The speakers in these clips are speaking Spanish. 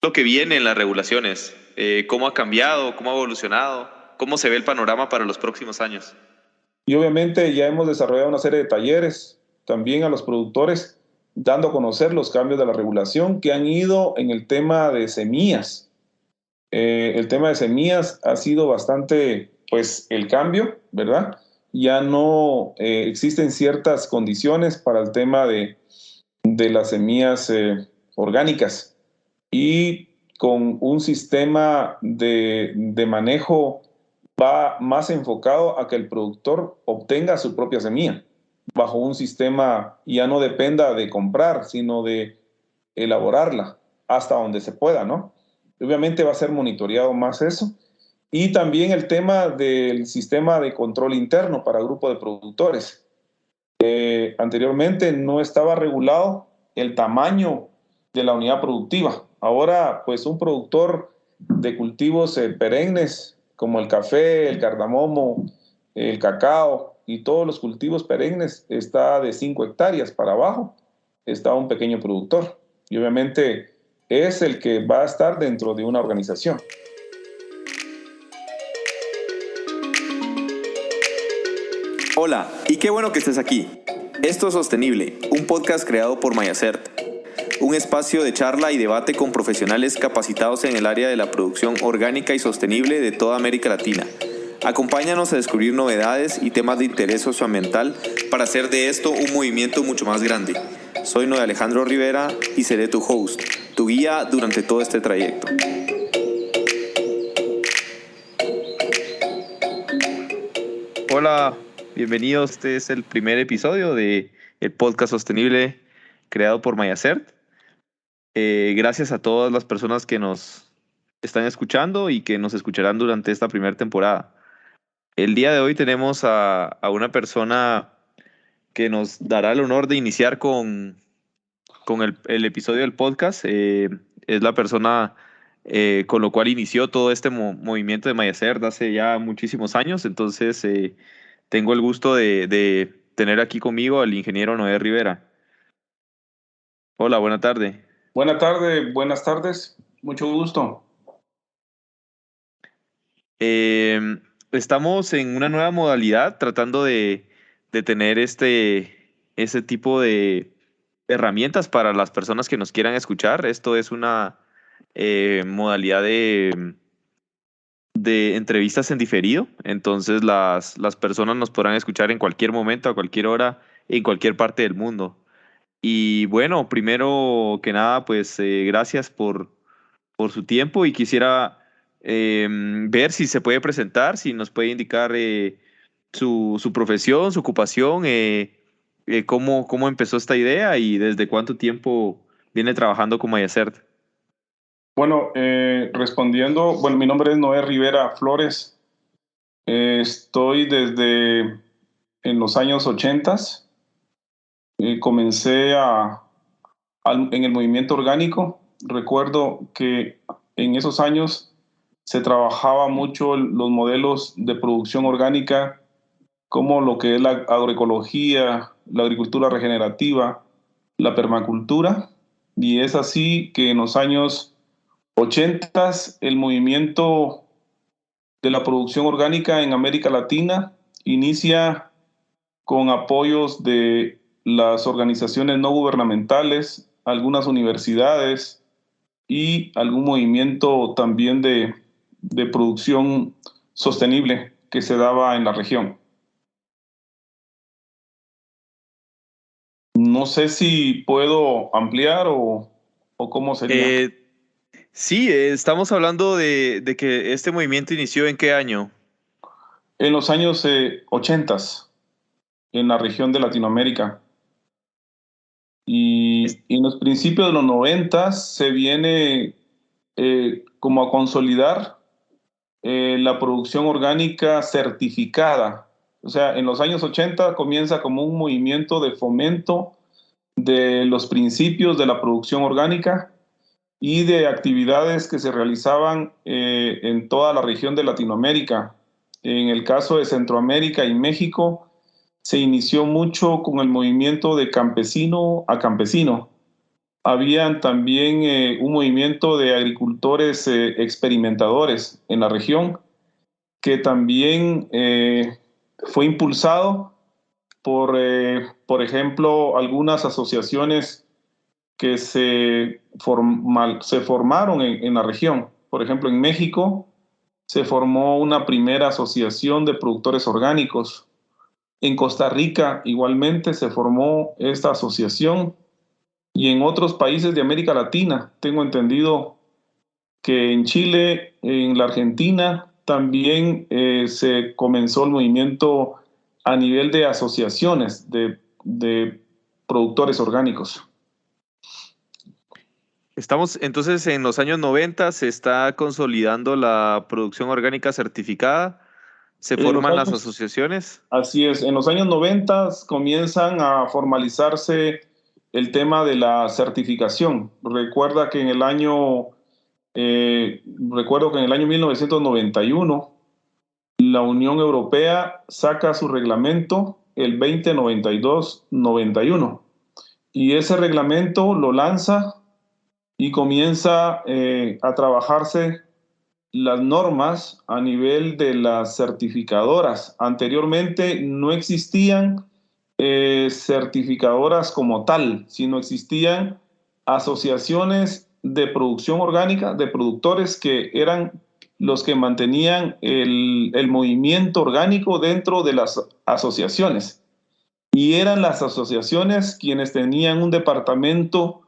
lo que viene en las regulaciones? ¿Cómo ha cambiado? ¿Cómo ha evolucionado? ¿Cómo se ve el panorama para los próximos años? Y obviamente ya hemos desarrollado una serie de talleres también a los productores, dando a conocer los cambios de la regulación que han ido en el tema de semillas. El tema de semillas ha sido bastante, pues, el cambio, ¿verdad? Ya no existen ciertas condiciones para el tema de las semillas orgánicas y con un sistema de manejo va más enfocado a que el productor obtenga su propia semilla bajo un sistema ya no dependa de comprar, sino de elaborarla hasta donde se pueda, ¿no? Obviamente va a ser monitoreado más eso. Y también el tema del sistema de control interno para grupo de productores. Anteriormente no estaba regulado el tamaño de la unidad productiva. Ahora, pues un productor de cultivos perennes, como el café, el cardamomo, el cacao y todos los cultivos perennes, está de 5 hectáreas para abajo, está un pequeño productor. Y obviamente es el que va a estar dentro de una organización. Hola, y qué bueno que estés aquí. Esto es Sostenible, un podcast creado por Mayacert, un espacio de charla y debate con profesionales capacitados en el área de la producción orgánica y sostenible de toda América Latina. Acompáñanos a descubrir novedades y temas de interés socioambiental para hacer de esto un movimiento mucho más grande. Soy Noé Alejandro Rivera y seré tu host, tu guía durante todo este trayecto. Hola, bienvenidos. Este es el primer episodio de el podcast sostenible creado por Mayacert. Gracias a todas las personas que nos están escuchando y que nos escucharán durante esta primera temporada. El día de hoy tenemos a una persona que nos dará el honor de iniciar con el episodio del podcast. Es la persona con lo cual inició todo este movimiento de Mayacert hace ya muchísimos años. Entonces, tengo el gusto de tener aquí conmigo al ingeniero Noé Rivera. Hola, buena tarde. Buenas tardes, mucho gusto. Eh, Estamos en una nueva modalidad tratando de tener ese tipo de herramientas para las personas que nos quieran escuchar. Esto es una modalidad de entrevistas en diferido. Entonces las personas nos podrán escuchar en cualquier momento, a cualquier hora, en cualquier parte del mundo. Y bueno, primero que nada, pues gracias por su tiempo y quisiera ver si se puede presentar, si nos puede indicar su profesión, su ocupación, cómo empezó esta idea y desde cuánto tiempo viene trabajando con Mayacert. Bueno, respondiendo, bueno, mi nombre es Noé Rivera Flores. Estoy desde en los años 80. Comencé en el movimiento orgánico. Recuerdo que en esos años se trabajaba mucho los modelos de producción orgánica, como lo que es la agroecología, la agricultura regenerativa, la permacultura. Y es así que en los años 80 el movimiento de la producción orgánica en América Latina inicia con apoyos de las organizaciones no gubernamentales, algunas universidades y algún movimiento también de producción sostenible que se daba en la región. No sé si puedo ampliar o cómo sería. Eh, sí, estamos hablando de que este movimiento inició ¿en qué año? En los años 80 en la región de Latinoamérica. Es- Y en los principios de los 90 se viene como a consolidar la producción orgánica certificada. O sea, en los años 80 comienza como un movimiento de fomento de los principios de la producción orgánica y de actividades que se realizaban en toda la región de Latinoamérica. En el caso de Centroamérica y México, se inició mucho con el movimiento de campesino a campesino, habían también un movimiento de agricultores experimentadores en la región que también fue impulsado por ejemplo, algunas asociaciones que se formaron en la región. Por ejemplo, en México se formó una primera asociación de productores orgánicos. En Costa Rica igualmente se formó esta asociación, y en otros países de América Latina, tengo entendido que en Chile, en la Argentina, también se comenzó el movimiento a nivel de asociaciones de productores orgánicos. Estamos entonces en los años 90, se está consolidando la producción orgánica certificada, se En los forman las años, asociaciones. así es, en los años 90 comienzan a formalizarse el tema de la certificación. Recuerdo que en el año 1991 la Unión Europea saca su reglamento el 2092-91, y ese reglamento lo lanza y comienza a trabajarse las normas a nivel de las certificadoras. Anteriormente no existían certificadoras como tal, sino existían asociaciones de producción orgánica, de productores que eran los que mantenían el movimiento orgánico dentro de las asociaciones. Y eran las asociaciones quienes tenían un departamento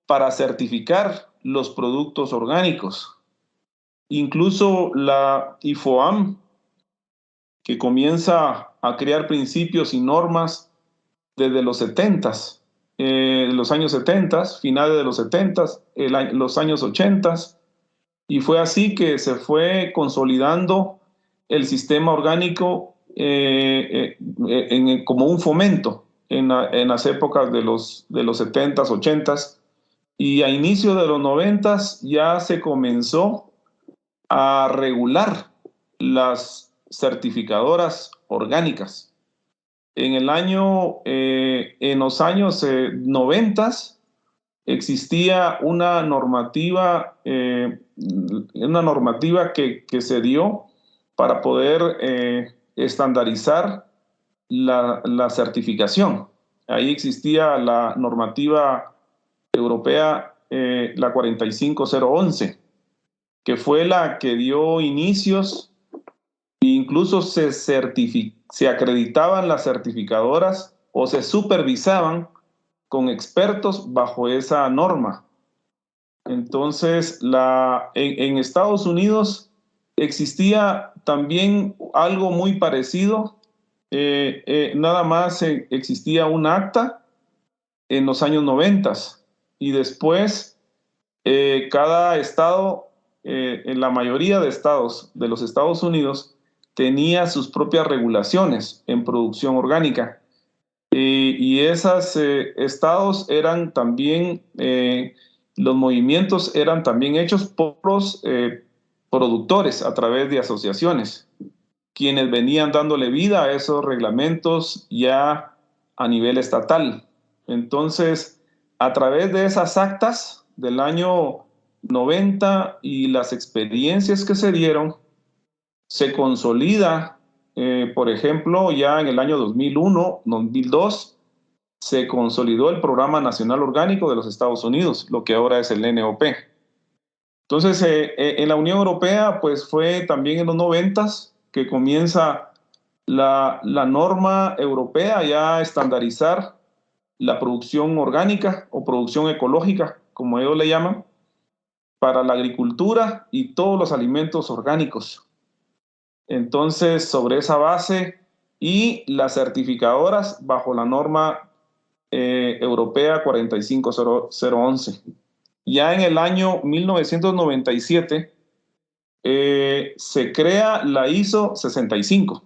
para certificar los productos orgánicos. Incluso la IFOAM, que comienza a crear principios y normas desde los 70s, los años 70, finales de los 70s, los años 80s, y fue así que se fue consolidando el sistema orgánico como un fomento en las épocas de los 70s, 80s, y a inicio de los 90s ya se comenzó a regular las certificadoras orgánicas. En los años 90 existía una normativa que se dio para poder estandarizar la certificación. Ahí existía la normativa europea, la 45011, que fue la que dio inicios, e incluso se acreditaban las certificadoras o se supervisaban con expertos bajo esa norma. Entonces, en Estados Unidos existía también algo muy parecido. Nada más existía un acta en los años 90, y después cada estado, en la mayoría de estados de los Estados Unidos, tenía sus propias regulaciones en producción orgánica. Y esos estados eran también, los movimientos eran también hechos por los productores a través de asociaciones, quienes venían dándole vida a esos reglamentos ya a nivel estatal. Entonces, a través de esas actas del año 90 y las experiencias que se dieron, se consolida, por ejemplo, ya en el año 2001, 2002, se consolidó el Programa Nacional Orgánico de los Estados Unidos, lo que ahora es el NOP. Entonces, en la Unión Europea, pues fue también en los 90s que comienza la norma europea ya a estandarizar la producción orgánica o producción ecológica, como ellos le llaman, para la agricultura y todos los alimentos orgánicos. Entonces, sobre esa base y las certificadoras bajo la norma europea 45011. Ya en el año 1997 se crea la ISO 65.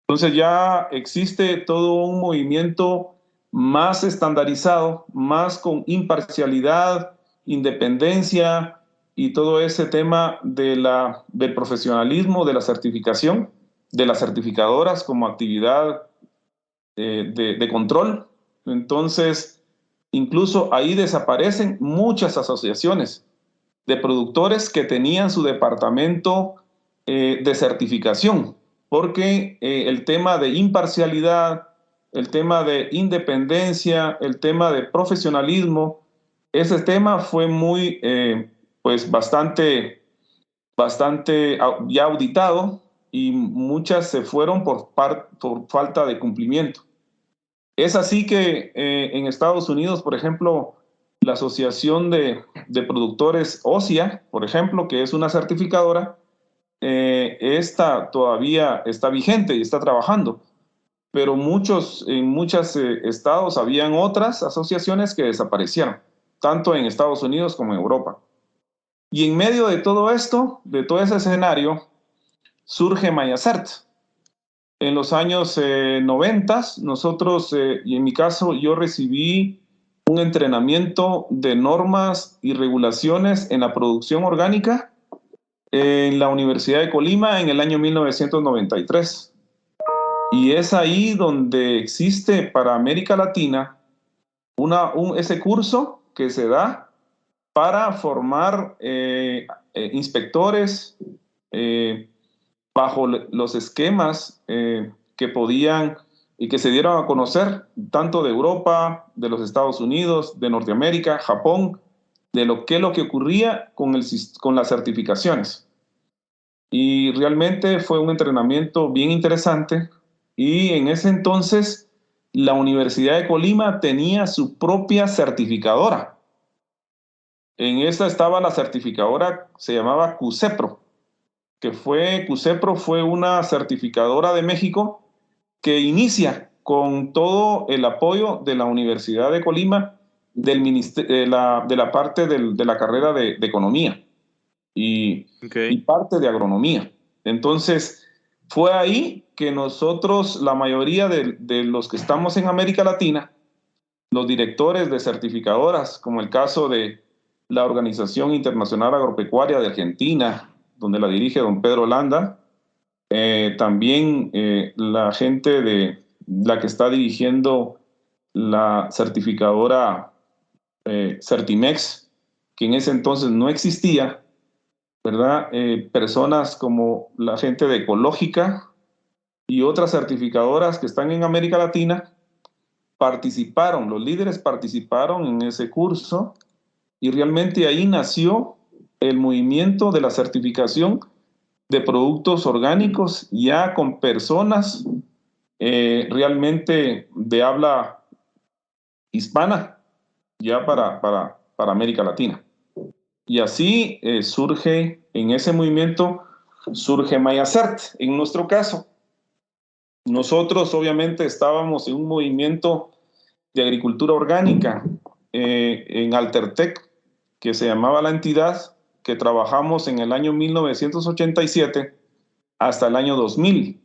Entonces ya existe todo un movimiento más estandarizado, más con imparcialidad, independencia y todo ese tema del profesionalismo, de la certificación, de las certificadoras como actividad de control. Entonces, Incluso ahí desaparecen muchas asociaciones de productores que tenían su departamento de certificación, porque el tema de imparcialidad, el tema de independencia, el tema de profesionalismo, ese tema fue muy, pues bastante ya auditado, y muchas se fueron por falta de cumplimiento. Es así que en Estados Unidos, por ejemplo, la Asociación de Productores OSIA, por ejemplo, que es una certificadora, esta todavía está vigente y está trabajando, pero en muchos estados habían otras asociaciones que desaparecieron, tanto en Estados Unidos como en Europa. Y en medio de todo esto, de todo ese escenario, surge Mayacert. En los años 90, nosotros, y en mi caso, yo recibí un entrenamiento de normas y regulaciones en la producción orgánica en la Universidad de Colima en el año 1993. Y es ahí donde existe para América Latina ese curso que se da para formar inspectores bajo los esquemas que podían y que se dieron a conocer tanto de Europa, de los Estados Unidos, de Norteamérica, Japón, de lo que ocurría con las certificaciones. Y realmente fue un entrenamiento bien interesante, y en ese entonces la Universidad de Colima tenía su propia certificadora. En esa estaba la certificadora, se llamaba CUSEPRO, CUSEPRO fue una certificadora de México que inicia con todo el apoyo de la Universidad de Colima, de la parte de la carrera de Economía y parte de Agronomía. Entonces, fue ahí que nosotros, la mayoría de los que estamos en América Latina, los directores de certificadoras, como el caso de la Organización Internacional Agropecuaria de Argentina, donde la dirige don Pedro Landa, también la gente de la que está dirigiendo la certificadora Certimex, que en ese entonces no existía, ¿verdad? Personas como la gente de Ecológica y otras certificadoras que están en América Latina participaron, los líderes participaron en ese curso, y realmente ahí nació el movimiento de la certificación de productos orgánicos, ya con personas realmente de habla hispana, ya para América Latina. Y así surge, en ese movimiento, surge Mayacert. En nuestro caso, nosotros obviamente estábamos en un movimiento de agricultura orgánica en Altertec, que se llamaba la entidad, que trabajamos en el año 1987 hasta el año 2000.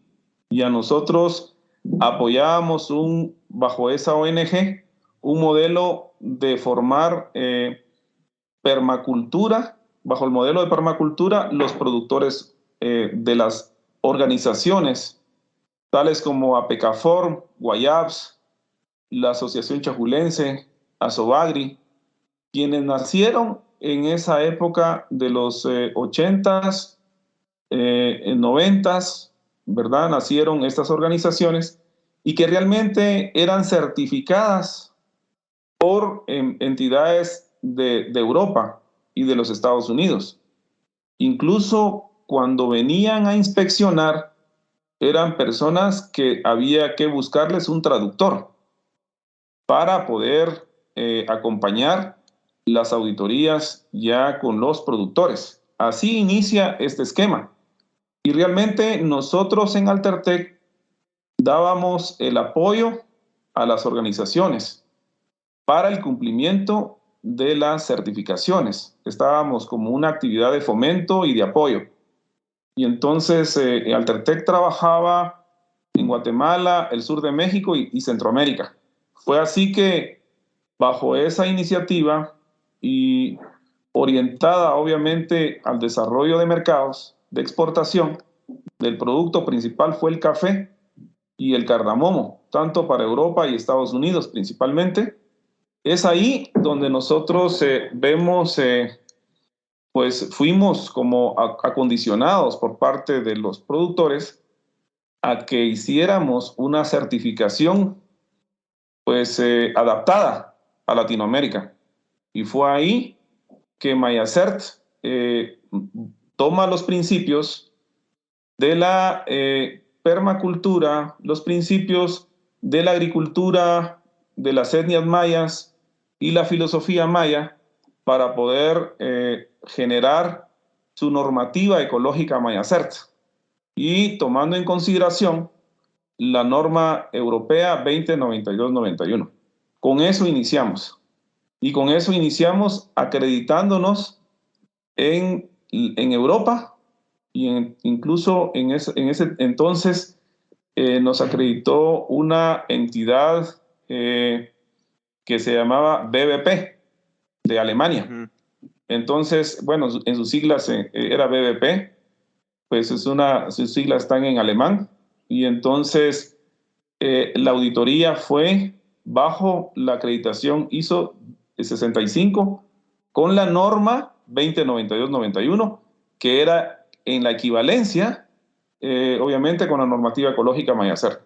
Y a nosotros apoyábamos bajo esa ONG un modelo de formar permacultura, bajo el modelo de permacultura, los productores de las organizaciones, tales como APECAFORM, Guayabs, la Asociación Chajulense, Asobagri, quienes nacieron en esa época de los 80s, 90s, ¿verdad? Nacieron estas organizaciones, y que realmente eran certificadas por entidades de Europa y de los Estados Unidos. Incluso cuando venían a inspeccionar, eran personas que había que buscarles un traductor para poder acompañar las auditorías ya con los productores. Así inicia este esquema. Y realmente nosotros en Altertec dábamos el apoyo a las organizaciones para el cumplimiento de las certificaciones. Estábamos como una actividad de fomento y de apoyo. Y entonces Altertec trabajaba en Guatemala, el sur de México y Centroamérica. Fue así que bajo esa iniciativa y orientada obviamente al desarrollo de mercados de exportación, del producto principal fue el café y el cardamomo, tanto para Europa y Estados Unidos principalmente. Es ahí donde nosotros vemos, pues fuimos como acondicionados por parte de los productores a que hiciéramos una certificación pues adaptada a Latinoamérica. Y fue ahí que Mayacert toma los principios de la permacultura, los principios de la agricultura, de las etnias mayas y la filosofía maya para poder generar su normativa ecológica Mayacert y tomando en consideración la norma europea 2092-91. Con eso iniciamos. Y con eso iniciamos acreditándonos en Europa y incluso en ese entonces nos acreditó una entidad que se llamaba BBP de Alemania. Entonces, bueno, en sus siglas era BBP, pues sus siglas están en alemán, y entonces la auditoría fue bajo la acreditación ISO 65 con la norma 2092-91, que era en la equivalencia, obviamente, con la normativa ecológica Mayacert.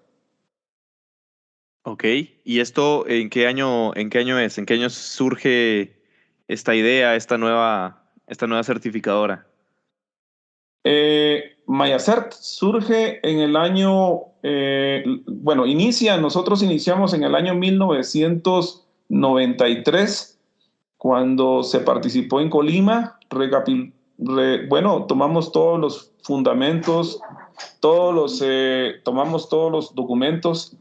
Ok, ¿y esto en qué año es? ¿En qué año surge esta idea, esta nueva certificadora? Mayacert surge en el año, nosotros iniciamos en el año 1993, cuando se participó en Colima. Tomamos todos los fundamentos, tomamos todos los documentos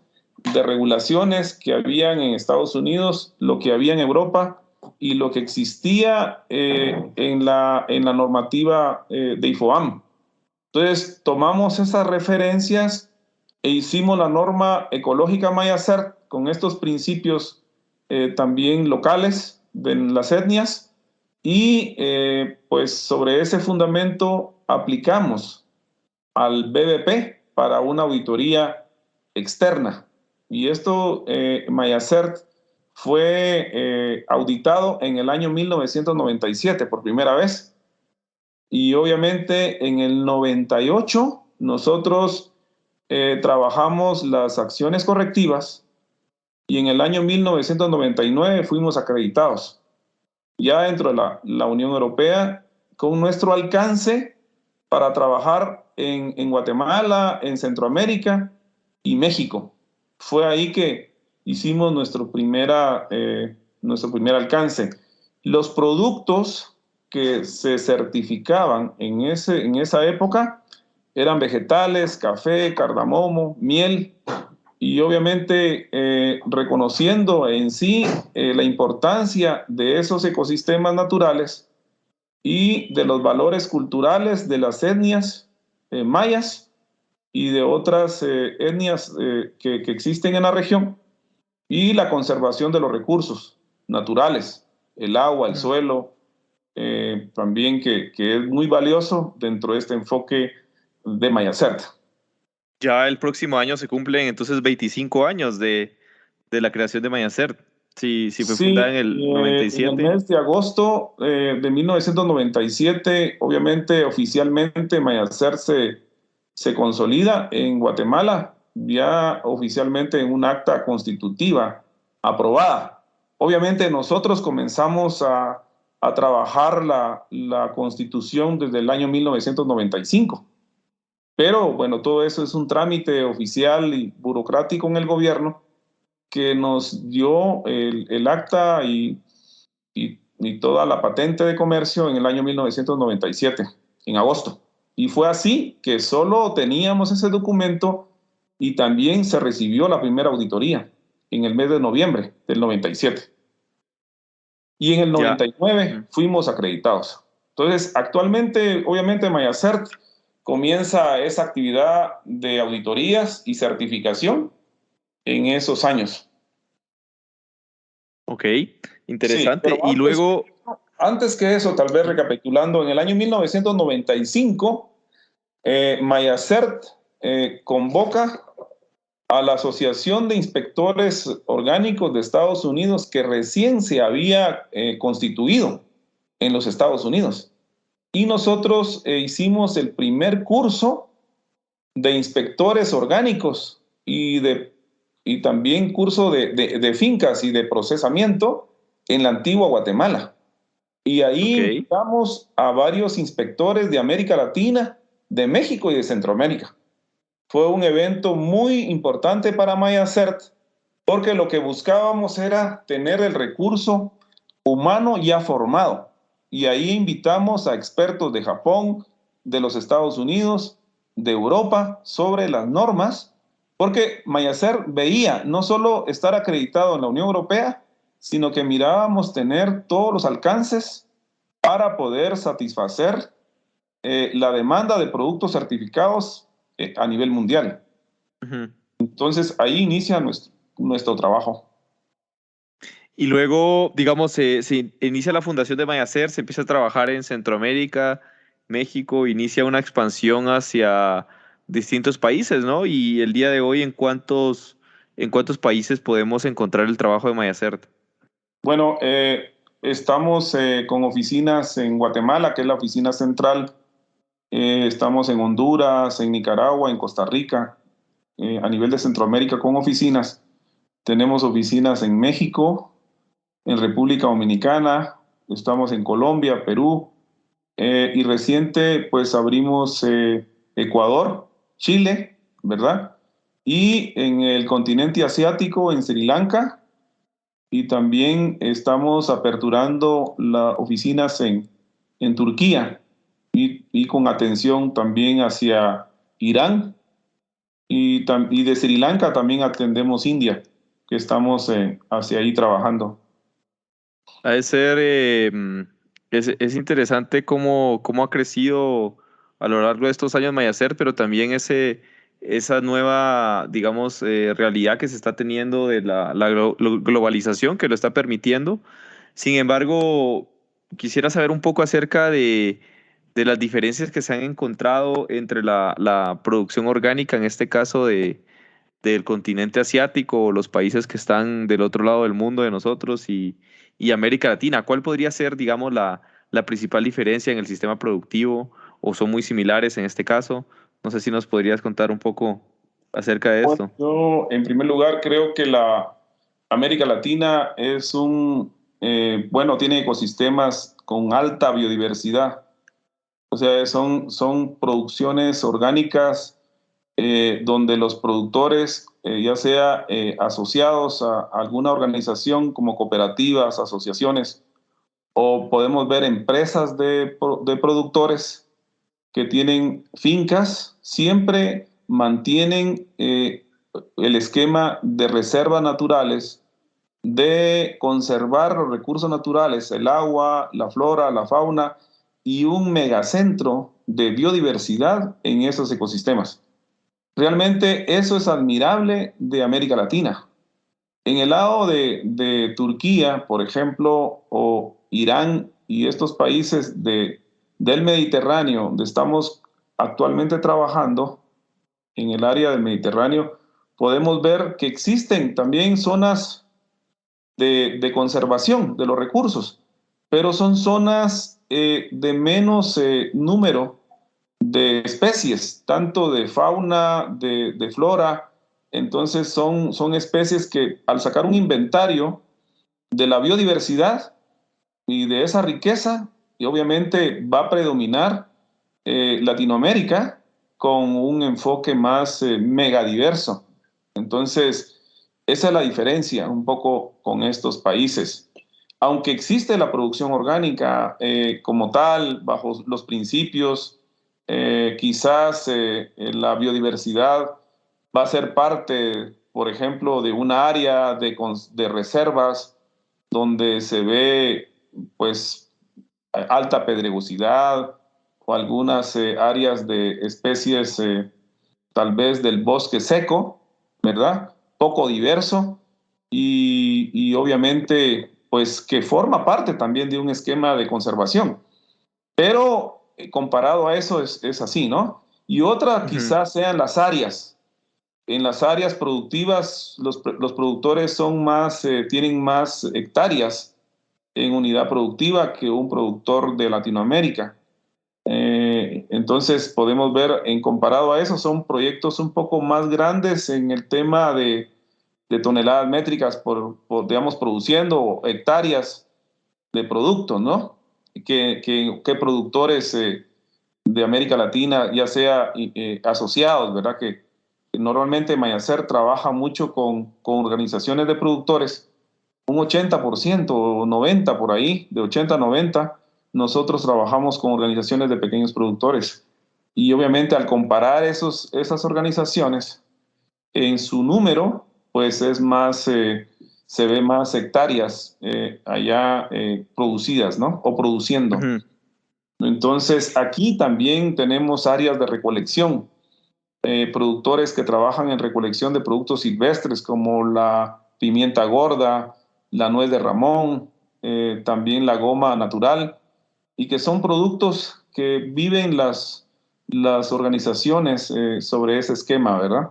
de regulaciones que habían en Estados Unidos, lo que había en Europa y lo que existía en la normativa de IFOAM. Entonces, tomamos esas referencias e hicimos la norma ecológica Mayacert con estos principios también locales de las etnias, y pues sobre ese fundamento aplicamos al BBP para una auditoría externa. Y esto, Mayacert fue auditado en el año 1997 por primera vez. Y obviamente en el 98 nosotros trabajamos las acciones correctivas, y en el año 1999 fuimos acreditados ya dentro de la Unión Europea, con nuestro alcance para trabajar en Guatemala, en Centroamérica y México. Fue ahí que hicimos nuestro primer alcance. Los productos que se certificaban en esa época eran vegetales, café, cardamomo, miel, y obviamente reconociendo en sí la importancia de esos ecosistemas naturales y de los valores culturales de las etnias mayas y de otras etnias que existen en la región, y la conservación de los recursos naturales, el agua, el suelo, también que es muy valioso dentro de este enfoque de Mayacert. Ya el próximo año se cumplen entonces 25 años de la creación de Mayacert. Sí, fue fundada en el en 97. el mes de agosto de 1997, obviamente oficialmente Mayacert se consolida en Guatemala, ya oficialmente en un acta constitutiva aprobada. Obviamente nosotros comenzamos a trabajar la constitución desde el año 1995. Pero bueno, todo eso es un trámite oficial y burocrático en el gobierno que nos dio el acta y toda la patente de comercio en el año 1997, en agosto. Y fue así que solo teníamos ese documento, y también se recibió la primera auditoría en el mes de noviembre del 97. Y en el 99 fuimos acreditados. Entonces, actualmente, obviamente, Mayacert comienza esa actividad de auditorías y certificación en esos años. Ok, interesante. Sí, y luego... Antes que eso, tal vez recapitulando, en el año 1995, Mayacert convoca a la Asociación de Inspectores Orgánicos de Estados Unidos, que recién se había constituido en los Estados Unidos. Y nosotros hicimos el primer curso de inspectores orgánicos y también curso de fincas y de procesamiento en la antigua Guatemala. Y ahí invitamos a varios inspectores de América Latina, de México y de Centroamérica. Fue un evento muy importante para MayaCert, porque lo que buscábamos era tener el recurso humano ya formado. Y ahí invitamos a expertos de Japón, de los Estados Unidos, de Europa, sobre las normas, porque MayaCert veía no solo estar acreditado en la Unión Europea, sino que mirábamos tener todos los alcances para poder satisfacer la demanda de productos certificados a nivel mundial. Uh-huh. Entonces, ahí inicia nuestro trabajo. Y luego, digamos, se inicia la fundación de MayaCert, se empieza a trabajar en Centroamérica, México, inicia una expansión hacia distintos países, ¿no? Y el día de hoy, ¿en cuántos países podemos encontrar el trabajo de MayaCert? Bueno, estamos con oficinas en Guatemala, que es la oficina central. Estamos en Honduras, en Nicaragua, en Costa Rica, a nivel de Centroamérica con oficinas. Tenemos oficinas en México, en República Dominicana, estamos en Colombia, Perú, y reciente pues abrimos Ecuador, Chile, ¿verdad? Y en el continente asiático, en Sri Lanka, y también estamos aperturando las oficinas en Turquía y con atención también hacia Irán, y de Sri Lanka también atendemos India, que estamos hacia ahí trabajando. Ha de ser, es interesante cómo ha crecido a lo largo de estos años MayaCert, pero también esa nueva, digamos, realidad que se está teniendo de la globalización que lo está permitiendo. Sin embargo, quisiera saber un poco acerca de las diferencias que se han encontrado entre la producción orgánica, en este caso del continente asiático, o los países que están del otro lado del mundo de nosotros y América Latina. ¿Cuál podría ser, digamos, la principal diferencia en el sistema productivo, o son muy similares en este caso? No sé si nos podrías contar un poco acerca de esto. Yo, en primer lugar, creo que la América Latina es tiene ecosistemas con alta biodiversidad. O sea, son producciones orgánicas donde los productores, ya sea asociados a alguna organización como cooperativas, asociaciones, o podemos ver empresas de productores que tienen fincas, siempre mantienen el esquema de reservas naturales, de conservar los recursos naturales, el agua, la flora, la fauna, y un megacentro de biodiversidad en esos ecosistemas. Realmente eso es admirable de América Latina. En el lado de Turquía, por ejemplo, o Irán y estos países del Mediterráneo, donde estamos actualmente trabajando, en el área del Mediterráneo, podemos ver que existen también zonas de conservación de los recursos, pero son zonas de menos número de especies, tanto de fauna, de flora. Entonces son especies que, al sacar un inventario de la biodiversidad y de esa riqueza, y obviamente va a predominar Latinoamérica con un enfoque más megadiverso. Entonces, esa es la diferencia un poco con estos países. Aunque existe la producción orgánica como tal, bajo los principios, quizás la biodiversidad va a ser parte, por ejemplo, de un área de reservas donde se ve pues alta pedregosidad, o algunas áreas de especies tal vez del bosque seco, ¿verdad? Poco diverso y obviamente pues que forma parte también de un esquema de conservación. Pero comparado a eso es así, ¿no? Y otra quizás sean las áreas. En las áreas productivas, los productores son más, tienen más hectáreas en unidad productiva que un productor de Latinoamérica. Entonces podemos ver, en comparado a eso, son proyectos un poco más grandes en el tema de toneladas métricas digamos, produciendo hectáreas de productos, ¿no? Que productores de América Latina, ya sea asociados, ¿verdad? Que normalmente Mayacer trabaja mucho con organizaciones de productores, un 80% o 90% por ahí, de 80 a 90, nosotros trabajamos con organizaciones de pequeños productores. Y obviamente al comparar esas organizaciones, en su número, pues es más, se ve más hectáreas allá producidas, ¿no? O produciendo. Ujú. Entonces, aquí también tenemos áreas de recolección, productores que trabajan en recolección de productos silvestres como la pimienta gorda, la nuez de Ramón, también la goma natural, y que son productos que viven las organizaciones sobre ese esquema, ¿verdad?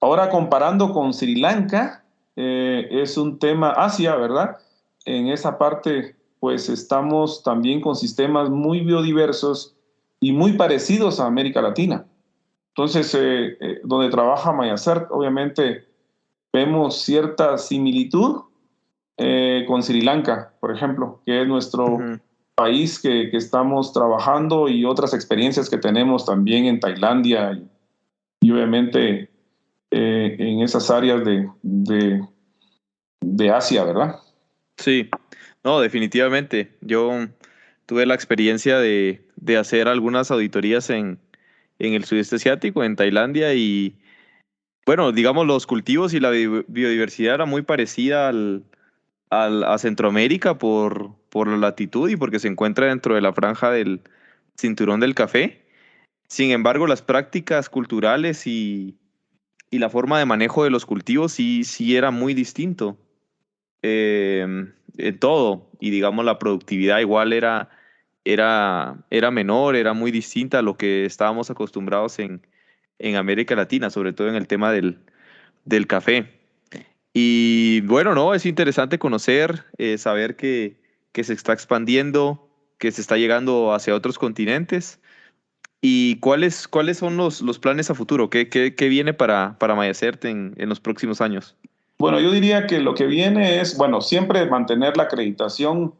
Ahora comparando con Sri Lanka, es un tema Asia, ¿verdad? En esa parte, pues estamos también con sistemas muy biodiversos y muy parecidos a América Latina. Entonces, donde trabaja Mayacert, obviamente vemos cierta similitud con Sri Lanka, por ejemplo, que es nuestro Ujú. país que estamos trabajando y otras experiencias que tenemos también en Tailandia y obviamente en esas áreas de Asia, ¿verdad? Sí, no, definitivamente. Yo tuve la experiencia de hacer algunas auditorías en el sudeste asiático, en Tailandia, y bueno, digamos, los cultivos y la biodiversidad era muy parecida a Centroamérica por la latitud y porque se encuentra dentro de la franja del cinturón del café. Sin embargo, las prácticas culturales y la forma de manejo de los cultivos sí era muy distinto en todo. Y digamos, la productividad igual era menor, era muy distinta a lo que estábamos acostumbrados en América Latina, sobre todo en el tema del café. Y bueno, no, es interesante conocer, saber que se está expandiendo, que se está llegando hacia otros continentes. ¿Y cuáles son los planes a futuro? ¿Qué viene para Mayacert en los próximos años? Bueno, yo diría que lo que viene es, bueno, siempre mantener la acreditación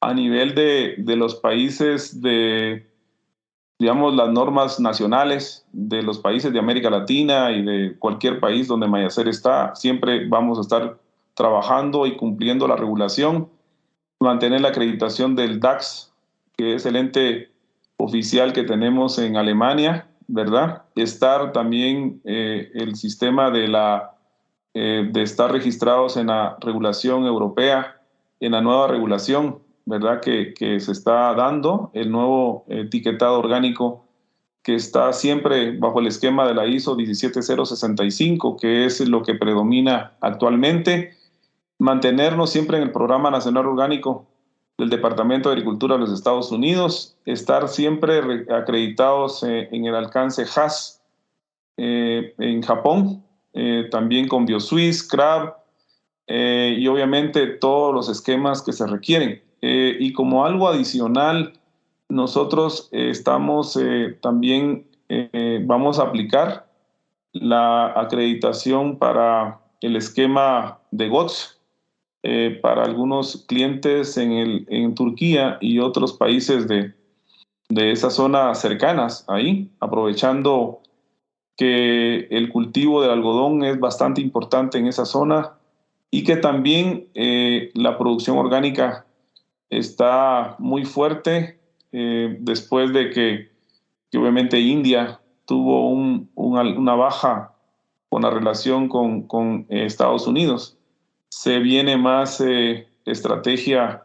a nivel de los países digamos, las normas nacionales de los países de América Latina y de cualquier país donde Mayacer está. Siempre vamos a estar trabajando y cumpliendo la regulación, mantener la acreditación del DAX, que es el ente oficial que tenemos en Alemania, ¿verdad? Estar también el sistema de estar registrados en la regulación europea, en la nueva regulación, ¿verdad? Que se está dando, el nuevo etiquetado orgánico que está siempre bajo el esquema de la ISO 17065, que es lo que predomina actualmente. Mantenernos siempre en el Programa Nacional Orgánico del Departamento de Agricultura de los Estados Unidos, estar siempre acreditados en el alcance HACCP en Japón, también con BioSuisse, CRAB, y obviamente todos los esquemas que se requieren. Y como algo adicional, nosotros estamos también, vamos a aplicar la acreditación para el esquema de GOTS para algunos clientes en Turquía y otros países de esas zonas cercanas ahí, aprovechando que el cultivo del algodón es bastante importante en esa zona y que también la producción orgánica está muy fuerte después de que obviamente India tuvo una baja con la relación con Estados Unidos. Se viene más estrategia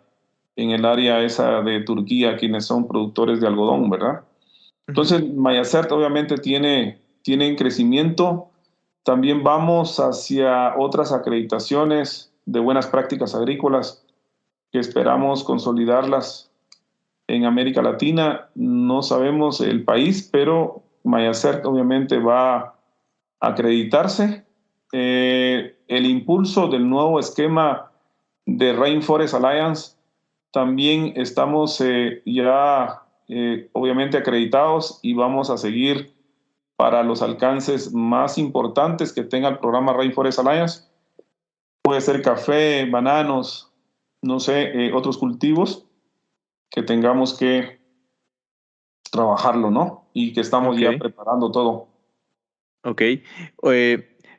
en el área esa de Turquía, quienes son productores de algodón, ¿verdad? Ujú. Entonces, Mayacert obviamente tiene en crecimiento. También vamos hacia otras acreditaciones de buenas prácticas agrícolas que esperamos consolidarlas en América Latina. No sabemos el país, pero Mayacert obviamente va acreditarse. El impulso del nuevo esquema de Rainforest Alliance, también estamos ya obviamente acreditados y vamos a seguir para los alcances más importantes que tenga el programa Rainforest Alliance. Puede ser café, bananos, no sé, otros cultivos que tengamos que trabajarlo, ¿no? Y que estamos Ok, ya preparando todo. ok.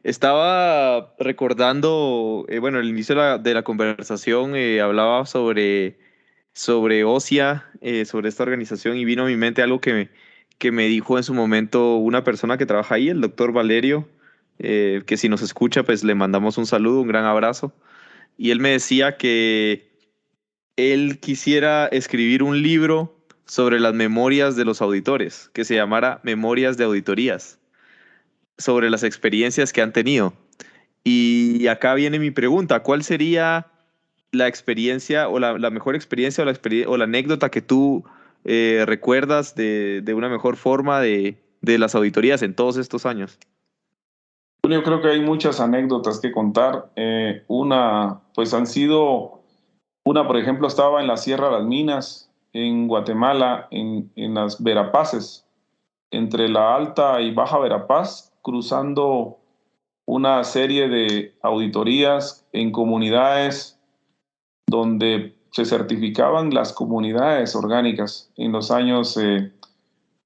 Estaba recordando, bueno, el inicio de la conversación hablaba sobre OSIA, sobre esta organización, y vino a mi mente algo que me dijo en su momento una persona que trabaja ahí, el doctor Valerio, que si nos escucha, pues le mandamos un saludo, un gran abrazo. Y él me decía que él quisiera escribir un libro sobre las memorias de los auditores, que se llamara Memorias de Auditorías, sobre las experiencias que han tenido. Y acá viene mi pregunta, ¿cuál sería la experiencia o la mejor experiencia o la anécdota que tú recuerdas de una mejor forma de las auditorías en todos estos años? Bueno, yo creo que hay muchas anécdotas que contar. Pues han sido, por ejemplo, estaba en la Sierra de las Minas, en Guatemala, en las Verapaces, entre la Alta y Baja Verapaz, cruzando una serie de auditorías en comunidades donde se certificaban las comunidades orgánicas en los años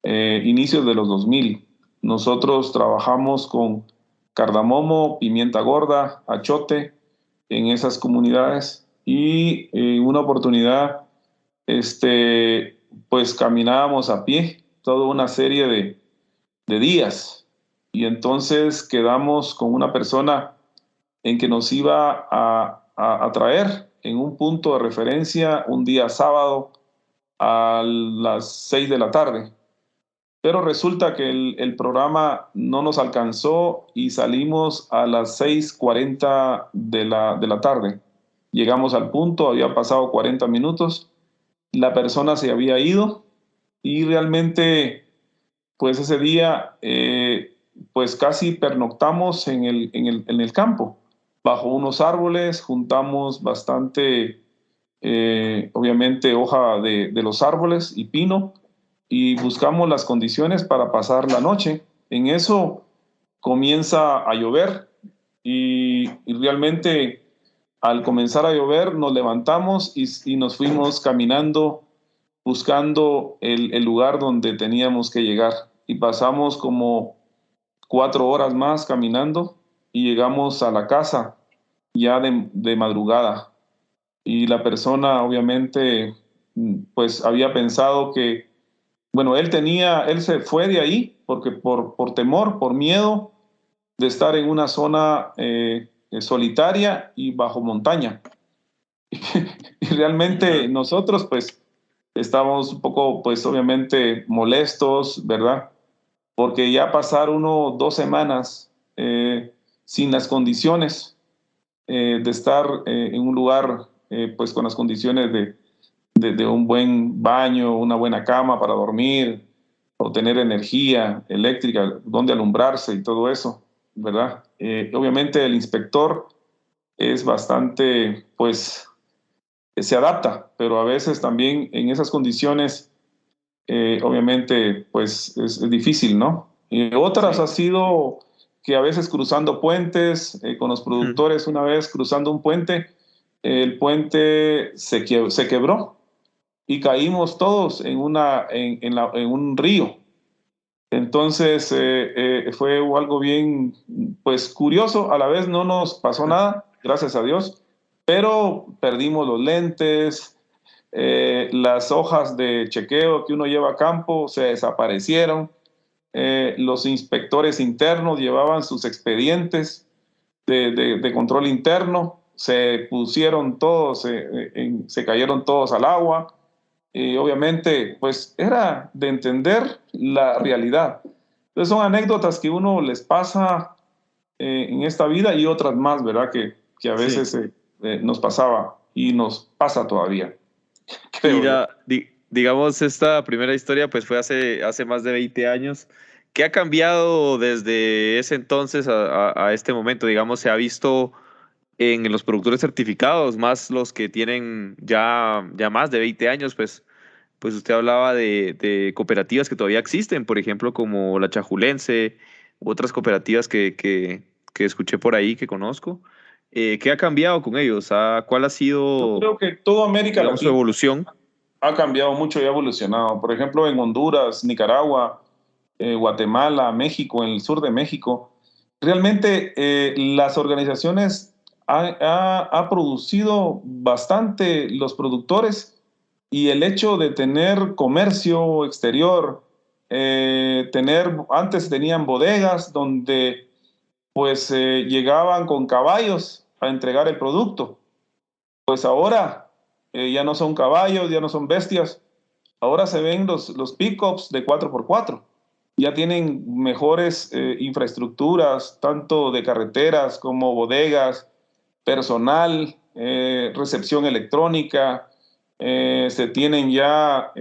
inicios de los 2000. Nosotros trabajamos con cardamomo, pimienta gorda, achote en esas comunidades y una oportunidad, pues caminábamos a pie toda una serie de días y entonces quedamos con una persona en que nos iba a traer en un punto de referencia un día sábado a las 6 de la tarde. Pero resulta que el programa no nos alcanzó y salimos a las 6:40 de la tarde. Llegamos al punto, había pasado 40 minutos, la persona se había ido y realmente, pues ese día, pues casi pernoctamos en el campo, bajo unos árboles, juntamos bastante, obviamente, hoja de los árboles y pino, y buscamos las condiciones para pasar la noche. En eso comienza a llover y realmente al comenzar a llover nos levantamos y nos fuimos caminando buscando el lugar donde teníamos que llegar y pasamos como 4 horas más caminando y llegamos a la casa ya de madrugada y la persona obviamente pues había pensado que bueno, él se fue de ahí porque por temor, por miedo de estar en una zona solitaria y bajo montaña. Y realmente nosotros pues estábamos un poco pues obviamente molestos, ¿verdad? Porque ya pasar 2 semanas sin las condiciones de estar en un lugar pues con las condiciones de un buen baño, una buena cama para dormir, o tener energía eléctrica, donde alumbrarse y todo eso, ¿verdad? Obviamente el inspector es bastante, pues, se adapta, pero a veces también en esas condiciones, obviamente, pues es difícil, ¿no? Otras Sí. ha sido que a veces cruzando puentes, con los productores, una vez cruzando un puente, el puente se quebró y caímos todos en un río. Entonces fue algo bien, pues curioso, a la vez no nos pasó nada, gracias a Dios, pero perdimos los lentes, las hojas de chequeo que uno lleva a campo se desaparecieron, los inspectores internos llevaban sus expedientes de control interno, se pusieron todos, se cayeron todos al agua. Obviamente, pues era de entender la realidad. Entonces son anécdotas que uno les pasa en esta vida y otras más, ¿verdad? Que a Sí. veces nos pasaba y nos pasa todavía, Y creo yo. digamos, esta primera historia pues fue hace más de 20 años ¿Qué ha cambiado desde ese entonces a este momento? Digamos, se ha visto en los productores certificados, más los que tienen ya más de 20 años, pues usted hablaba de cooperativas que todavía existen, por ejemplo, como la Chajulense, u otras cooperativas que escuché por ahí, que conozco. ¿Qué ha cambiado con ellos? ¿Cuál ha Yo sido, creo que toda América digamos, su Latina evolución? ha cambiado mucho y ha evolucionado. Por ejemplo, en Honduras, Nicaragua, Guatemala, México, en el sur de México, realmente las organizaciones ha producido bastante los productores y el hecho de tener comercio exterior, antes tenían bodegas donde pues llegaban con caballos a entregar el producto. Pues ahora ya no son caballos, ya no son bestias. Ahora se ven los pickups de 4x4. Ya tienen mejores infraestructuras, tanto de carreteras como bodegas, personal, recepción electrónica. Se tienen ya,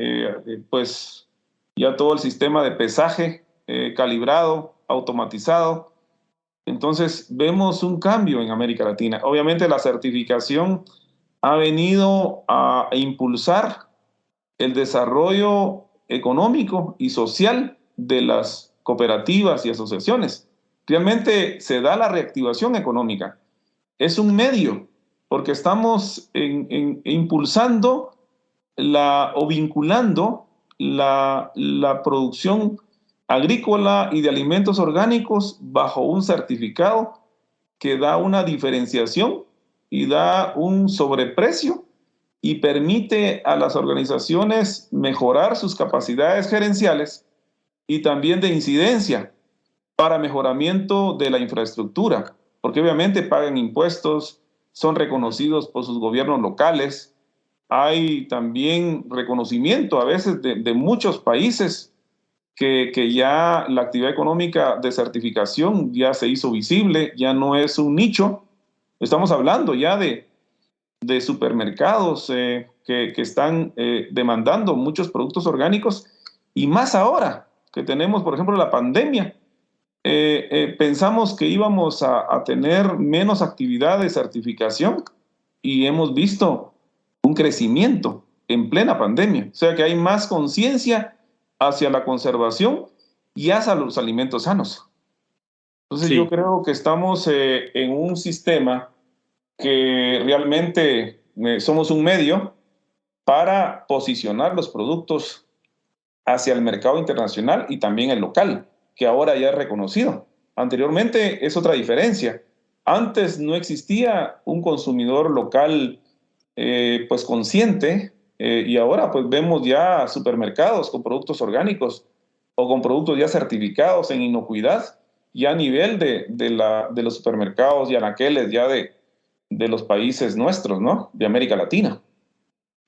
pues, ya todo el sistema de pesaje calibrado, automatizado. Entonces, vemos un cambio en América Latina. Obviamente, la certificación ha venido a impulsar el desarrollo económico y social de las cooperativas y asociaciones. Realmente se da la reactivación económica. Es un medio, porque estamos impulsando o vinculando la producción agrícola y de alimentos orgánicos bajo un certificado que da una diferenciación y da un sobreprecio y permite a las organizaciones mejorar sus capacidades gerenciales y también de incidencia para mejoramiento de la infraestructura, porque obviamente pagan impuestos, son reconocidos por sus gobiernos locales. Hay también reconocimiento a veces de muchos países que ya la actividad económica de certificación ya se hizo visible, ya no es un nicho. Estamos hablando ya de supermercados que están demandando muchos productos orgánicos y más ahora que tenemos, por ejemplo, la pandemia. Pensamos que íbamos a tener menos actividad de certificación y hemos visto un crecimiento en plena pandemia. O sea que hay más conciencia hacia la conservación y hacia los alimentos sanos. Entonces yo Sí, creo que estamos en un sistema que realmente somos un medio para posicionar los productos hacia el mercado internacional y también el local, que ahora ya es reconocido. Anteriormente es otra diferencia. Antes no existía un consumidor local pues consciente y ahora pues vemos ya supermercados con productos orgánicos o con productos ya certificados en inocuidad, ya a nivel de los supermercados y anaqueles ya de los países nuestros, ¿no? De América Latina.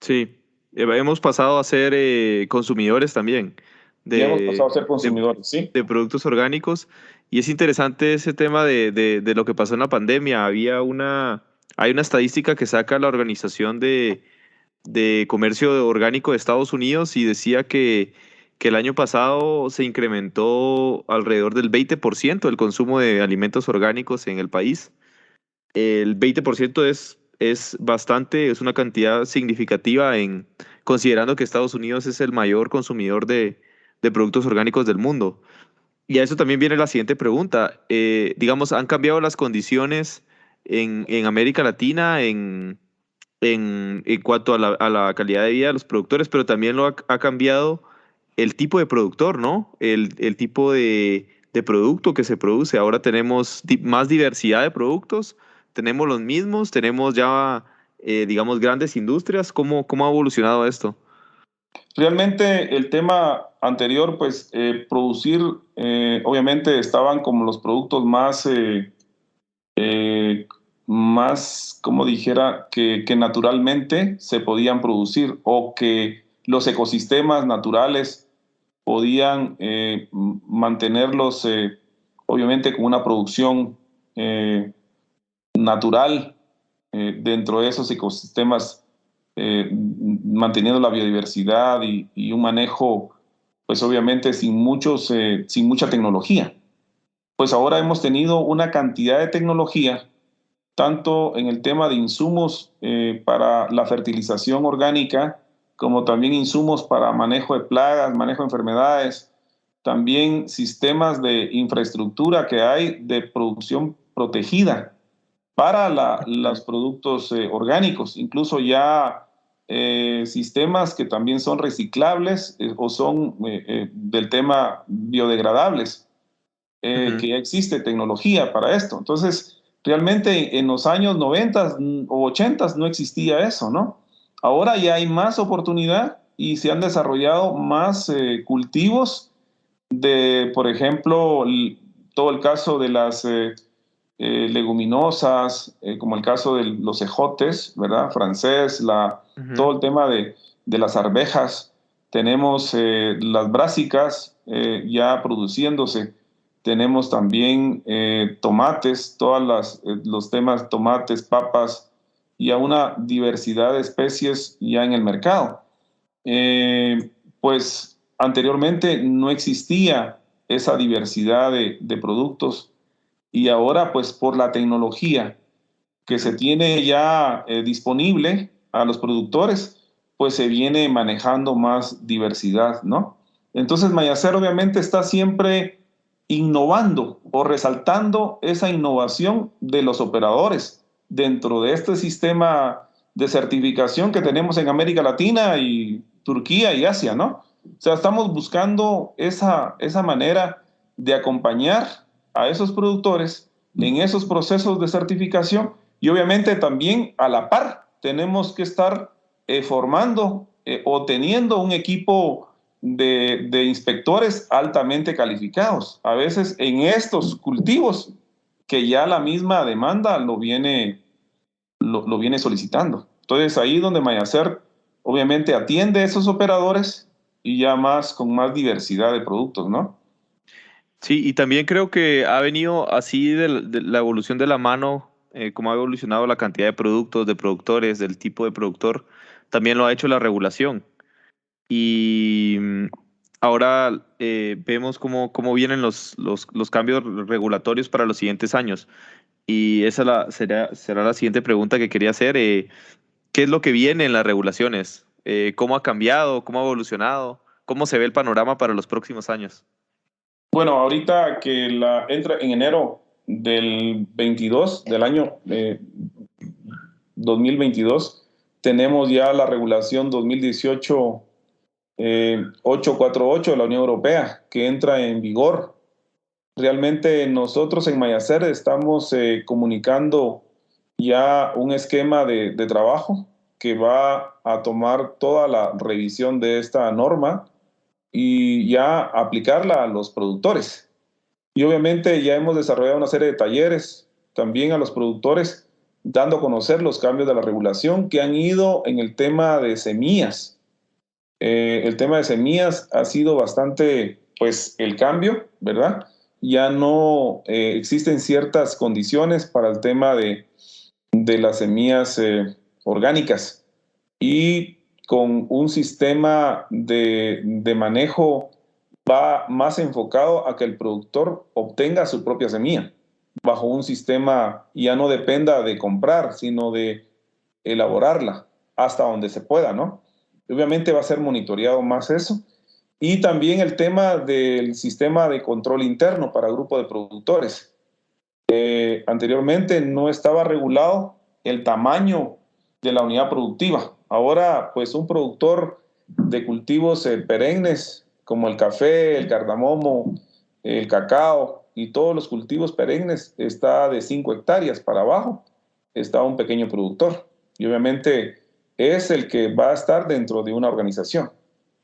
sí. Hemos pasado a ser consumidores también Ya hemos pasado a de, ser de- consumidores, ¿sí? de productos orgánicos. Y es interesante ese tema de lo que pasó en la pandemia. Hay una estadística que saca la Organización de Comercio Orgánico de Estados Unidos y decía que el año pasado se incrementó alrededor del 20% el consumo de alimentos orgánicos en el país. El 20% es bastante, es una cantidad significativa considerando que Estados Unidos es el mayor consumidor de productos orgánicos del mundo. Y a eso también viene la siguiente pregunta. Digamos, ¿han cambiado las condiciones en América Latina en cuanto a la calidad de vida de los productores, pero también ha cambiado el tipo de productor, ¿no? El tipo de producto que se produce? Ahora tenemos más diversidad de productos, tenemos los mismos, tenemos ya, digamos, grandes industrias. ¿Cómo ha evolucionado esto? Realmente el tema anterior, pues producir, obviamente estaban como los productos más, como dijera, que naturalmente se podían producir o que los ecosistemas naturales podían mantenerlos, obviamente, con una producción eh, natural dentro de esos ecosistemas, manteniendo la biodiversidad y un manejo pues obviamente sin mucha tecnología. Pues ahora hemos tenido una cantidad de tecnología, tanto en el tema de insumos para la fertilización orgánica, como también insumos para manejo de plagas, manejo de enfermedades, también sistemas de infraestructura que hay de producción protegida para los productos orgánicos, incluso ya sistemas que también son reciclables o son del tema biodegradables, que ya existe tecnología para esto. Entonces, realmente en los años 90 o 80 no existía eso, ¿no? Ahora ya hay más oportunidad y se han desarrollado más cultivos de, por ejemplo, todo el caso de las leguminosas, como el caso de los ejotes, ¿verdad? Francés, todo el tema de las arvejas. Tenemos las brásicas ya produciéndose. Tenemos también tomates, los temas tomates, papas, y a una diversidad de especies ya en el mercado. Pues anteriormente no existía esa diversidad de productos y ahora pues por la tecnología que se tiene ya disponible a los productores, pues se viene manejando más diversidad, ¿no? Entonces Mayacer obviamente está siempre innovando o resaltando esa innovación de los operadores dentro de este sistema de certificación que tenemos en América Latina y Turquía y Asia, ¿no? O sea, estamos buscando esa manera de acompañar a esos productores en esos procesos de certificación y obviamente también a la par tenemos que estar formando o teniendo un equipo de inspectores altamente calificados. A veces en estos cultivos que ya la misma demanda lo viene solicitando. Entonces ahí es donde Mayacer obviamente atiende a esos operadores y ya más con más diversidad de productos, ¿no? Sí, y también creo que ha venido así de la evolución de la mano, como ha evolucionado la cantidad de productos, de productores, del tipo de productor, también lo ha hecho la regulación. Y ahora vemos cómo vienen los cambios regulatorios para los siguientes años. Y esa será la siguiente pregunta que quería hacer. ¿Qué es lo que viene en las regulaciones? ¿Cómo ha cambiado? ¿Cómo ha evolucionado? ¿Cómo se ve el panorama para los próximos años? Bueno, ahorita que entra en enero del 22, del año 2022, tenemos ya la regulación 2018 848 de la Unión Europea que entra en vigor. Realmente nosotros en Mayacer estamos comunicando ya un esquema de trabajo que va a tomar toda la revisión de esta norma y ya aplicarla a los productores. Y obviamente ya hemos desarrollado una serie de talleres también a los productores, dando a conocer los cambios de la regulación que han ido en el tema de semillas. El tema de semillas ha sido bastante, pues, el cambio, ¿verdad? Ya no existen ciertas condiciones para el tema de las semillas orgánicas y con un sistema de manejo va más enfocado a que el productor obtenga su propia semilla bajo un sistema ya no dependa de comprar, sino de elaborarla hasta donde se pueda, ¿no? Obviamente va a ser monitoreado más eso. Y también el tema del sistema de control interno para grupo de productores. Anteriormente no estaba regulado el tamaño de la unidad productiva. Ahora, pues un productor de cultivos perennes como el café, el cardamomo, el cacao y todos los cultivos perennes está de 5 hectáreas para abajo, está un pequeño productor. Y obviamente es el que va a estar dentro de una organización.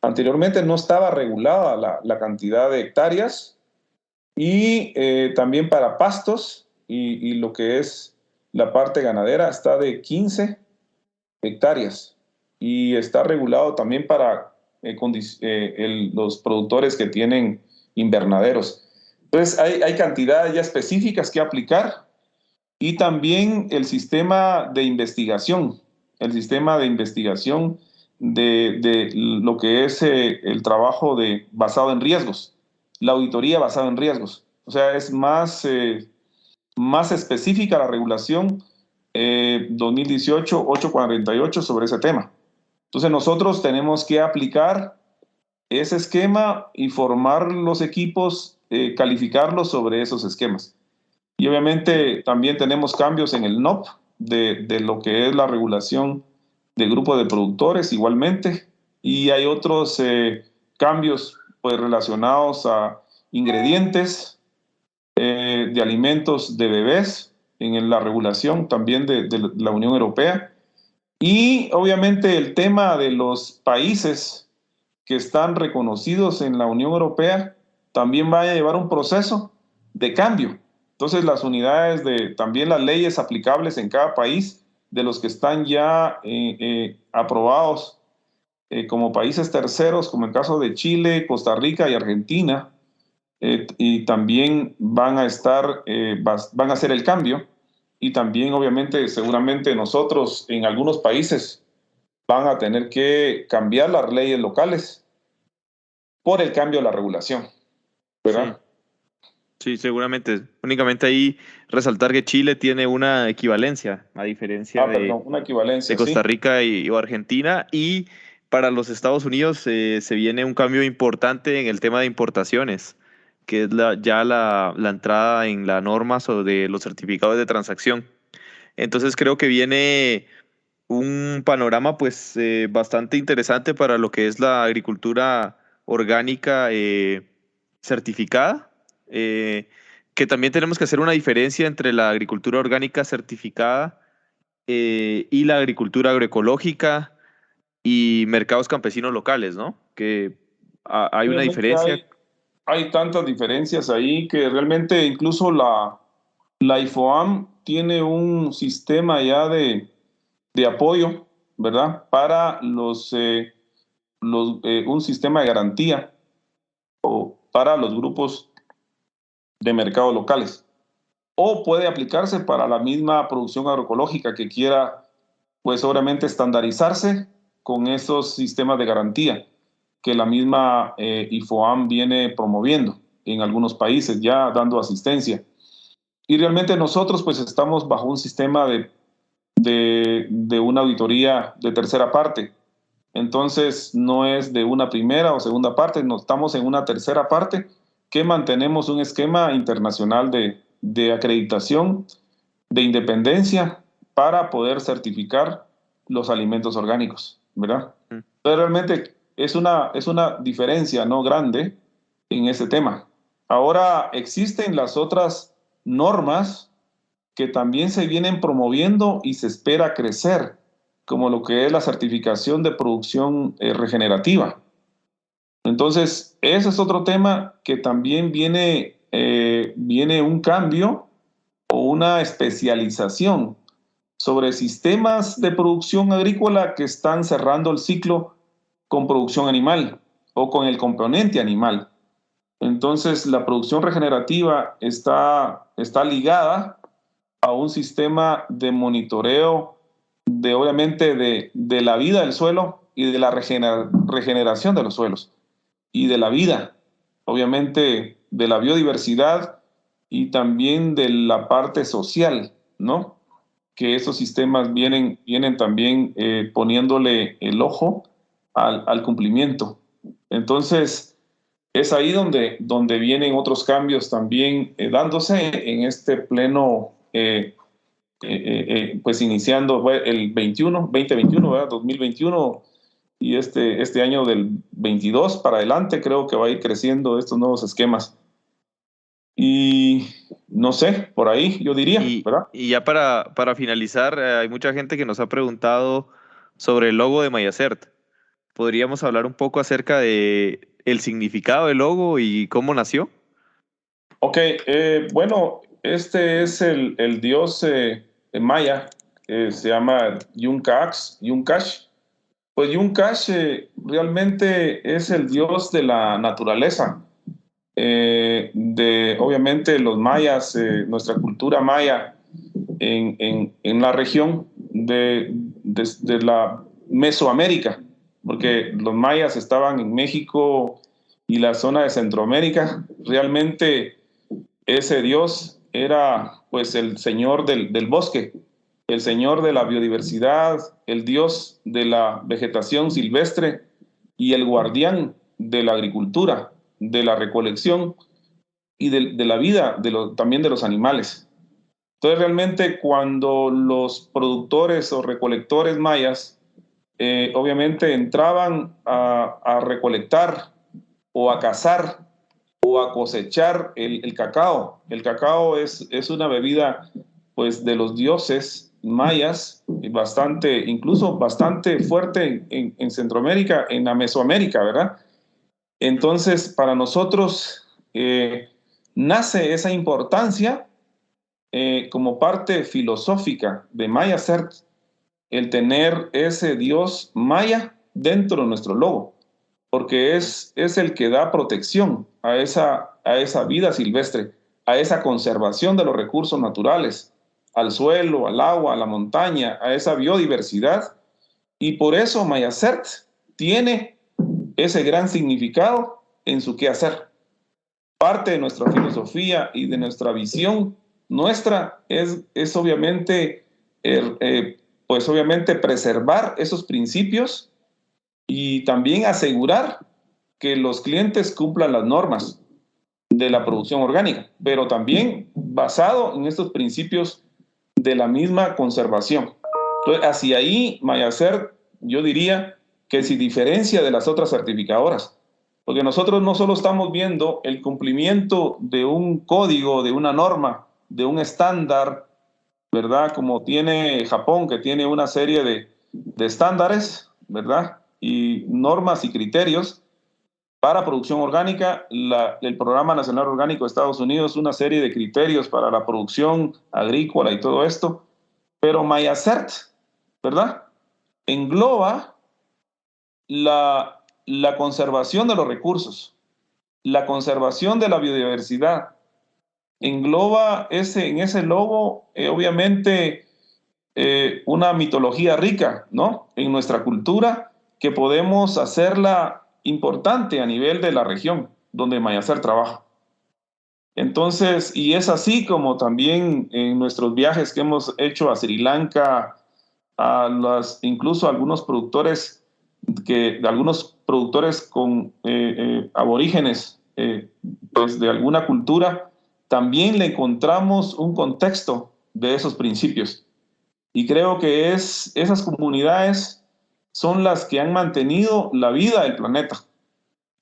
Anteriormente no estaba regulada la cantidad de hectáreas y también para pastos y lo que es la parte ganadera está de 15 hectáreas y está regulado también para los productores que tienen invernaderos. Entonces hay cantidades ya específicas que aplicar y también el sistema de investigación de lo que es el trabajo basado en riesgos, la auditoría basada en riesgos. O sea, es más específica la regulación 2018-848 sobre ese tema. Entonces nosotros tenemos que aplicar ese esquema y formar los equipos, calificarlos sobre esos esquemas. Y obviamente también tenemos cambios en el NOP de lo que es la regulación de grupo de productores igualmente. Y hay otros cambios pues, relacionados a ingredientes de alimentos de bebés en la regulación también de la Unión Europea. Y obviamente el tema de los países que están reconocidos en la Unión Europea también va a llevar un proceso de cambio. Entonces las unidades también las leyes aplicables en cada país de los que están ya aprobados como países terceros, como el caso de Chile, Costa Rica y Argentina, y también van a hacer el cambio. Y también obviamente seguramente nosotros en algunos países van a tener que cambiar las leyes locales por el cambio de la regulación, ¿verdad? Sí, seguramente. Únicamente ahí resaltar que Chile tiene una equivalencia, a diferencia una equivalencia, de Costa sí. Rica o Argentina. Y para los Estados Unidos se viene un cambio importante en el tema de importaciones, que es ya la entrada en la norma sobre los certificados de transacción. Entonces creo que viene un panorama pues bastante interesante para lo que es la agricultura orgánica certificada, que también tenemos que hacer una diferencia entre la agricultura orgánica certificada y la agricultura agroecológica y mercados campesinos locales, ¿no? Que hay una Realmente diferencia. hay tantas diferencias ahí que realmente incluso la IFOAM tiene un sistema ya de apoyo, ¿verdad? Para un sistema de garantía o para los grupos de mercado locales. O puede aplicarse para la misma producción agroecológica que quiera, pues obviamente estandarizarse con esos sistemas de garantía que la misma IFOAM viene promoviendo en algunos países, ya dando asistencia. Y realmente nosotros pues estamos bajo un sistema de una auditoría de tercera parte. Entonces no es de una primera o segunda parte, no, estamos en una tercera parte que mantenemos un esquema internacional de acreditación, de independencia para poder certificar los alimentos orgánicos, ¿verdad? Pero realmente es una diferencia no grande en ese tema. Ahora existen las otras normas que también se vienen promoviendo y se espera crecer, como lo que es la certificación de producción regenerativa. Entonces, ese es otro tema que también viene un cambio o una especialización sobre sistemas de producción agrícola que están cerrando el ciclo con producción animal o con el componente animal. Entonces, la producción regenerativa está ligada a un sistema de monitoreo obviamente de la vida del suelo y de la regeneración de los suelos y de la vida, obviamente de la biodiversidad y también de la parte social, ¿no? Que esos sistemas vienen también poniéndole el ojo al cumplimiento. Entonces, es ahí donde vienen otros cambios también dándose en este pleno, pues iniciando el 2021, ¿verdad? 2021 y este año del 22 para adelante creo que va a ir creciendo estos nuevos esquemas. Y no sé, por ahí yo diría, ¿verdad? Y ya para finalizar, hay mucha gente que nos ha preguntado sobre el logo de Mayacert. ¿Podríamos hablar un poco acerca de el significado del logo y cómo nació? Ok, bueno, este es el dios maya, se llama Yuncash. Pues Yuncash realmente es el dios de la naturaleza. Obviamente los mayas, nuestra cultura maya en la región de la Mesoamérica, porque los mayas estaban en México y la zona de Centroamérica. Realmente ese Dios era pues el señor del bosque, el señor de la biodiversidad, el Dios de la vegetación silvestre y el guardián de la agricultura, de la recolección y de la vida también de los animales. Entonces realmente cuando los productores o recolectores mayas obviamente entraban a recolectar o a cazar o a cosechar el cacao. El cacao es una bebida pues de los dioses mayas, incluso bastante fuerte en Centroamérica, en la Mesoamérica, ¿verdad? Entonces, para nosotros nace esa importancia como parte filosófica de Maya Cert, el tener ese Dios maya dentro de nuestro logo, porque es el que da protección a esa vida silvestre, a esa conservación de los recursos naturales, al suelo, al agua, a la montaña, a esa biodiversidad. Y por eso Maya Cert tiene ese gran significado en su quehacer. Parte de nuestra filosofía y de nuestra visión nuestra es obviamente, pues obviamente preservar esos principios y también asegurar que los clientes cumplan las normas de la producción orgánica, pero también basado en estos principios de la misma conservación. Entonces, hacia ahí, Mayacer, yo diría que se diferencia de las otras certificadoras, porque nosotros no solo estamos viendo el cumplimiento de un código, de una norma, de un estándar, ¿verdad? Como tiene Japón, que tiene una serie de estándares, ¿verdad? Y normas y criterios para producción orgánica. El Programa Nacional Orgánico de Estados Unidos, una serie de criterios para la producción agrícola y todo esto. Pero Mayacert, ¿verdad? Engloba la conservación de los recursos, la conservación de la biodiversidad. Engloba en ese logo, obviamente, una mitología rica, ¿no? En nuestra cultura, que podemos hacerla importante a nivel de la región donde Mayacer trabaja. Entonces, y es así como también en nuestros viajes que hemos hecho a Sri Lanka, incluso algunos productores con aborígenes pues de alguna cultura, también le encontramos un contexto de esos principios. Y creo que esas comunidades son las que han mantenido la vida del planeta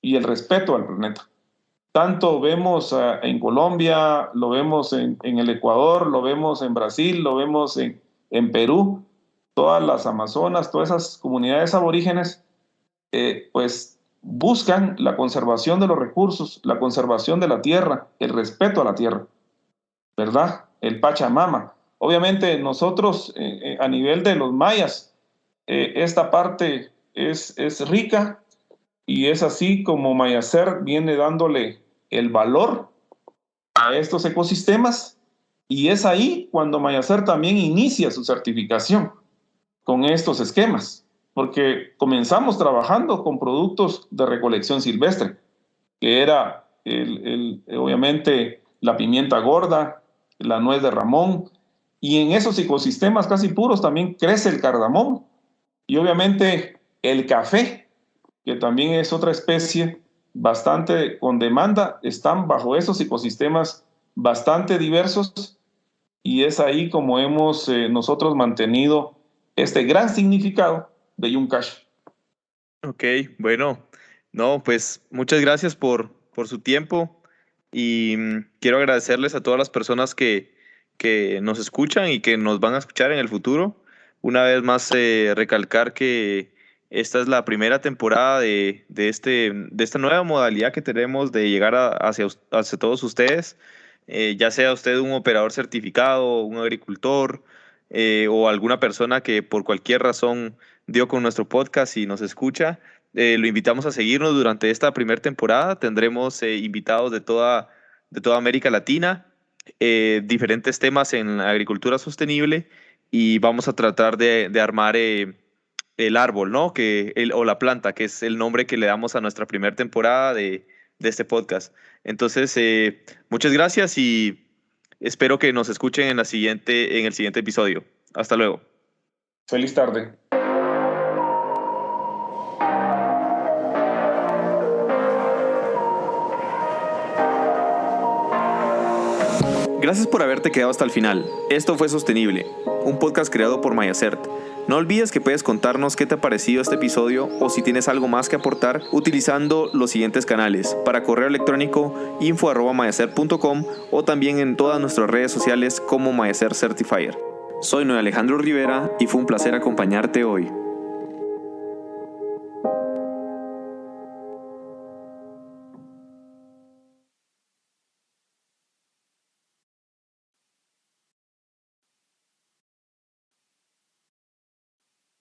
y el respeto al planeta. Tanto vemos en Colombia, lo vemos en el Ecuador, lo vemos en Brasil, lo vemos en Perú, todas las Amazonas, todas esas comunidades aborígenes, pues buscan la conservación de los recursos, la conservación de la tierra, el respeto a la tierra, ¿verdad? El Pachamama. Obviamente nosotros a nivel de los mayas, esta parte es rica y es así como Mayacer viene dándole el valor a estos ecosistemas y es ahí cuando Mayacer también inicia su certificación con estos esquemas, porque comenzamos trabajando con productos de recolección silvestre, que era obviamente la pimienta gorda, la nuez de Ramón, y en esos ecosistemas casi puros también crece el cardamón y obviamente el café, que también es otra especie bastante con demanda, están bajo esos ecosistemas bastante diversos y es ahí como hemos nosotros mantenido este gran significado de Yuncash. Ok, bueno, no, pues muchas gracias por su tiempo y quiero agradecerles a todas las personas que nos escuchan y que nos van a escuchar en el futuro. Una vez más, recalcar que esta es la primera temporada de esta nueva modalidad que tenemos de llegar hacia todos ustedes, ya sea usted un operador certificado, un agricultor o alguna persona que por cualquier razón dio con nuestro podcast y nos escucha. Lo invitamos a seguirnos durante esta primera temporada. Tendremos invitados de toda América Latina, diferentes temas en la agricultura sostenible y vamos a tratar de armar el árbol, ¿no? O la planta, que es el nombre que le damos a nuestra primera temporada de este podcast. Entonces, muchas gracias y espero que nos escuchen en el siguiente episodio. Hasta luego. Feliz tarde. Gracias por haberte quedado hasta el final. Esto fue Sostenible, un podcast creado por MyAcert. No olvides que puedes contarnos qué te ha parecido este episodio o si tienes algo más que aportar utilizando los siguientes canales. Para correo electrónico info@myacert.com o también en todas nuestras redes sociales como MyAcert Certifier. Soy Noé Alejandro Rivera y fue un placer acompañarte hoy.